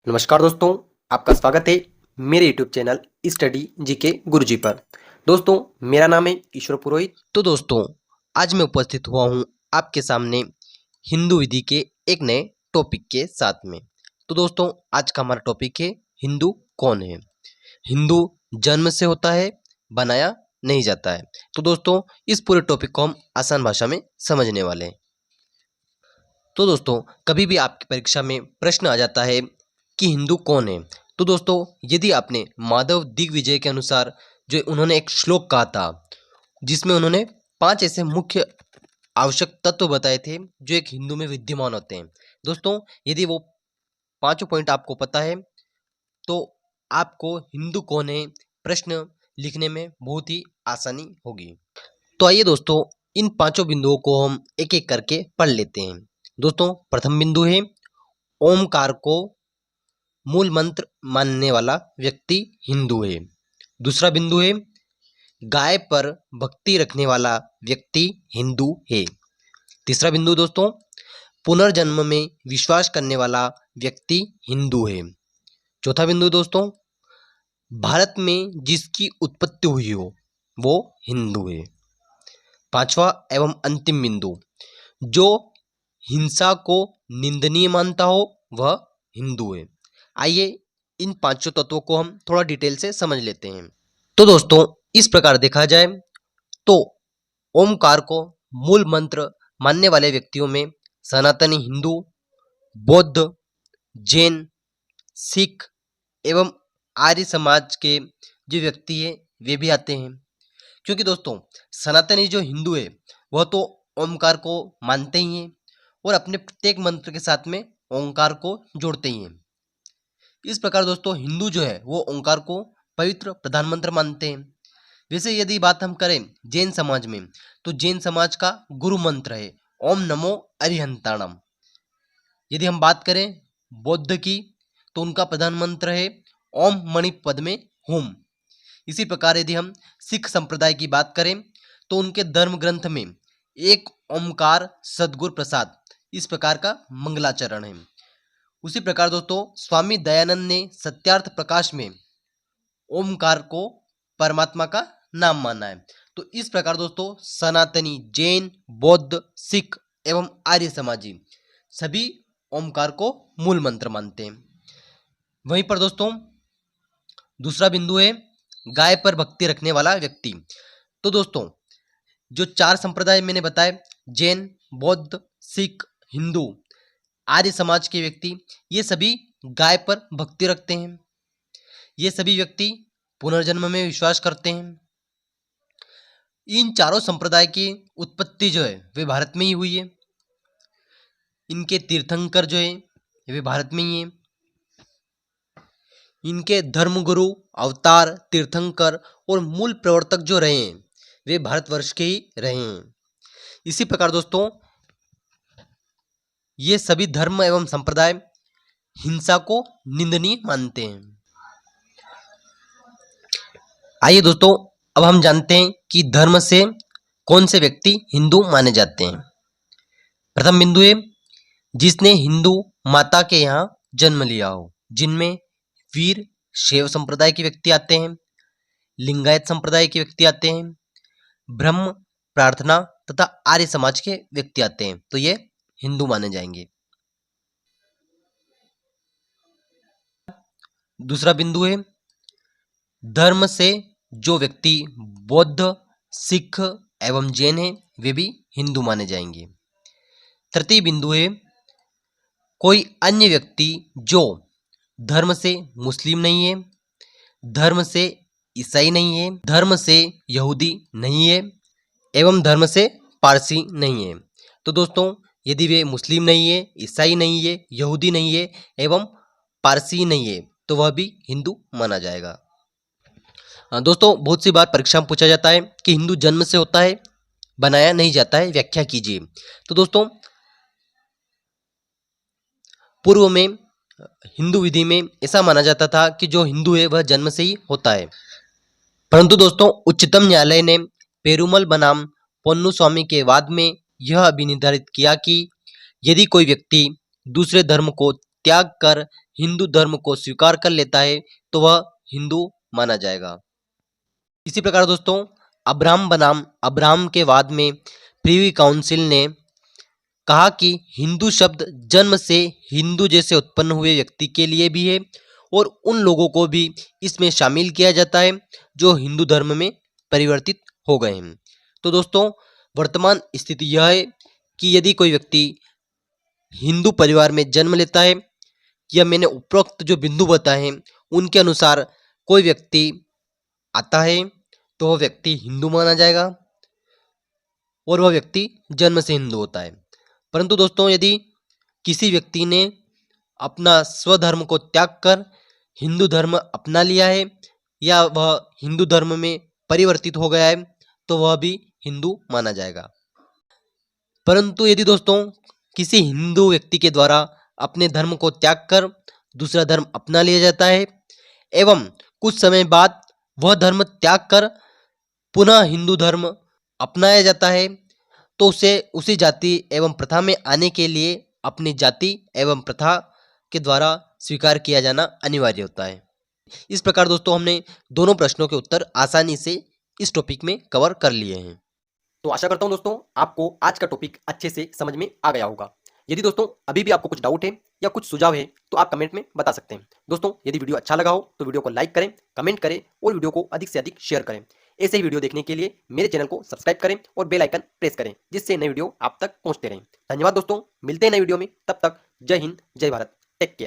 नमस्कार दोस्तों, आपका स्वागत है मेरे यूट्यूब चैनल स्टडी जीके गुरुजी पर। दोस्तों, मेरा नाम है ईश्वर पुरोहित। तो दोस्तों, आज मैं उपस्थित हुआ हूँ आपके सामने हिंदू विधि के एक नए टॉपिक के साथ में। तो दोस्तों, आज का हमारा टॉपिक है हिंदू कौन है। हिंदू जन्म से होता है, बनाया नहीं जाता है। तो दोस्तों, इस पूरे टॉपिक को हम आसान भाषा में समझने वाले हैं। तो दोस्तों, कभी भी आपकी परीक्षा में प्रश्न आ जाता है कि हिंदू कौन है, तो दोस्तों यदि आपने माधव दिग्विजय के अनुसार जो उन्होंने एक श्लोक कहा था जिसमें उन्होंने 5 ऐसे मुख्य आवश्यक तत्व बताए थे जो एक हिंदू में विद्यमान होते हैं। दोस्तों, यदि वो पांचों पॉइंट आपको पता है तो आपको हिंदू कौन है प्रश्न लिखने में बहुत ही आसानी होगी। तो आइए दोस्तों, इन पांचों बिंदुओं को हम एक एक करके पढ़ लेते हैं। दोस्तों, प्रथम बिंदु है ओमकार को मूल मंत्र मानने वाला व्यक्ति हिंदू है। दूसरा बिंदु है गाय पर भक्ति रखने वाला व्यक्ति हिंदू है। तीसरा बिंदु दोस्तों, पुनर्जन्म में विश्वास करने वाला व्यक्ति हिंदू है। चौथा बिंदु दोस्तों, भारत में जिसकी उत्पत्ति हुई हो वो हिंदू है। पांचवा एवं अंतिम बिंदु, जो हिंसा को निंदनीय मानता हो वह हिंदू है। आइए इन पांचों तत्वों को हम थोड़ा डिटेल से समझ लेते हैं। तो दोस्तों, इस प्रकार देखा जाए तो ओमकार को मूल मंत्र मानने वाले व्यक्तियों में सनातनी हिंदू, बौद्ध, जैन, सिख एवं आर्य समाज के जो व्यक्ति है वे भी आते हैं। क्योंकि दोस्तों, सनातनी जो हिंदू है वह तो ओमकार को मानते ही हैं और अपने प्रत्येक मंत्र के साथ में ओंकार को जोड़ते ही हैं। इस प्रकार दोस्तों, हिंदू जो है वो ओंकार को पवित्र प्रधान मंत्र मानते हैं। वैसे यदि बात हम करें जैन समाज में, तो जैन समाज का गुरु मंत्र है ओम नमो अरिहंताणम। यदि हम बात करें बौद्ध की, तो उनका प्रधान मंत्र है ओम मणि पद्मे हुम। इसी प्रकार यदि हम सिख संप्रदाय की बात करें तो उनके धर्म ग्रंथ में एक ओमकार सदगुरु प्रसाद इस प्रकार का मंगलाचरण है। उसी प्रकार दोस्तों, स्वामी दयानंद ने सत्यार्थ प्रकाश में ओमकार को परमात्मा का नाम माना है। तो इस प्रकार दोस्तों, सनातनी, जैन, बौद्ध, सिख एवं आर्य समाजी सभी ओमकार को मूल मंत्र मानते हैं। वहीं पर दोस्तों, दूसरा बिंदु है गाय पर भक्ति रखने वाला व्यक्ति। तो दोस्तों, जो 4 संप्रदाय मैंने बताए जैन, बौद्ध, सिख, हिंदू, आर्य समाज के व्यक्ति, ये सभी गाय पर भक्ति रखते हैं। ये सभी व्यक्ति पुनर्जन्म में विश्वास करते हैं। इन चारों संप्रदाय की उत्पत्ति जो है वे भारत में ही हुई है। इनके तीर्थंकर जो है वे भारत में ही हैं। इनके धर्मगुरु, अवतार, तीर्थंकर और मूल प्रवर्तक जो रहे हैं वे भारतवर्ष के ही रहे हैं। इसी प्रकार दोस्तों, ये सभी धर्म एवं संप्रदाय हिंसा को निंदनीय मानते हैं। आइए दोस्तों, अब हम जानते हैं कि धर्म से कौन से व्यक्ति हिंदू माने जाते हैं। प्रथम बिंदु है जिसने हिंदू माता के यहाँ जन्म लिया हो, जिनमें वीर शैव संप्रदाय के व्यक्ति आते हैं, लिंगायत संप्रदाय के व्यक्ति आते हैं, ब्रह्म, प्रार्थना तथा आर्य समाज के व्यक्ति आते हैं। तो ये हिंदू माने जाएंगे। दूसरा बिंदु है धर्म से जो व्यक्ति बौद्ध, सिख एवं जैन है वे भी हिंदू माने जाएंगे। तृतीय बिंदु है कोई अन्य व्यक्ति जो धर्म से मुस्लिम नहीं है, धर्म से ईसाई नहीं है, धर्म से यहूदी नहीं है एवं धर्म से पारसी नहीं है। तो दोस्तों, यदि वे मुस्लिम नहीं है, ईसाई नहीं है, यहूदी नहीं है एवं पारसी नहीं है तो वह भी हिंदू माना जाएगा। दोस्तों, बहुत सी बार परीक्षा में पूछा जाता है कि हिंदू जन्म से होता है, बनाया नहीं जाता है, व्याख्या कीजिए। तो दोस्तों, पूर्व में हिंदू विधि में ऐसा माना जाता था कि जो हिंदू है वह जन्म से ही होता है। परंतु दोस्तों, उच्चतम न्यायालय ने पेरुमल बनाम पोन्नुस्वामी के वाद में यह भी निर्धारित किया कि यदि कोई व्यक्ति दूसरे धर्म को त्याग कर हिंदू धर्म को स्वीकार कर लेता है तो वह हिंदू माना जाएगा। इसी प्रकार दोस्तों अब्राहम बनाम अब्राहम के वाद में प्रीवी काउंसिल ने कहा कि हिंदू शब्द जन्म से हिंदू जैसे उत्पन्न हुए व्यक्ति के लिए भी है और उन लोगों को भी इसमें शामिल किया जाता है जो हिंदू धर्म में परिवर्तित हो गए हैं। तो दोस्तों वर्तमान स्थिति यह है कि यदि कोई व्यक्ति हिंदू परिवार में जन्म लेता है या मैंने उपरोक्त जो बिंदु बताए हैं उनके अनुसार कोई व्यक्ति आता है तो वह व्यक्ति हिंदू माना जाएगा और वह व्यक्ति जन्म से हिंदू होता है। परंतु दोस्तों यदि किसी व्यक्ति ने अपना स्वधर्म को त्याग कर हिंदू धर्म अपना लिया है या वह हिंदू धर्म में परिवर्तित हो गया है तो वह भी हिंदू माना जाएगा। परंतु यदि दोस्तों किसी हिंदू व्यक्ति के द्वारा अपने धर्म को त्याग कर दूसरा धर्म अपना लिया जाता है एवं कुछ समय बाद वह धर्म त्याग कर पुनः हिंदू धर्म अपनाया जाता है तो उसे उसी जाति एवं प्रथा में आने के लिए अपनी जाति एवं प्रथा के द्वारा स्वीकार किया जाना अनिवार्य होता है। इस प्रकार दोस्तों हमने दोनों प्रश्नों के उत्तर आसानी से इस टॉपिक में कवर कर लिए हैं। तो आशा करता हूं दोस्तों आपको आज का टॉपिक अच्छे से समझ में आ गया होगा। यदि दोस्तों अभी भी आपको कुछ डाउट है या कुछ सुझाव है तो आप कमेंट में बता सकते हैं। दोस्तों यदि वीडियो अच्छा लगा हो तो वीडियो को लाइक करें, कमेंट करें और वीडियो को अधिक से अधिक शेयर करें। ऐसे ही वीडियो देखने के लिए मेरे चैनल को सब्सक्राइब करें और बेल आइकन प्रेस करें जिससे नई वीडियो आप तक पहुंचते रहें। धन्यवाद दोस्तों, मिलते हैं नई वीडियो में, तब तक जय हिंद जय भारत, टेक केयर।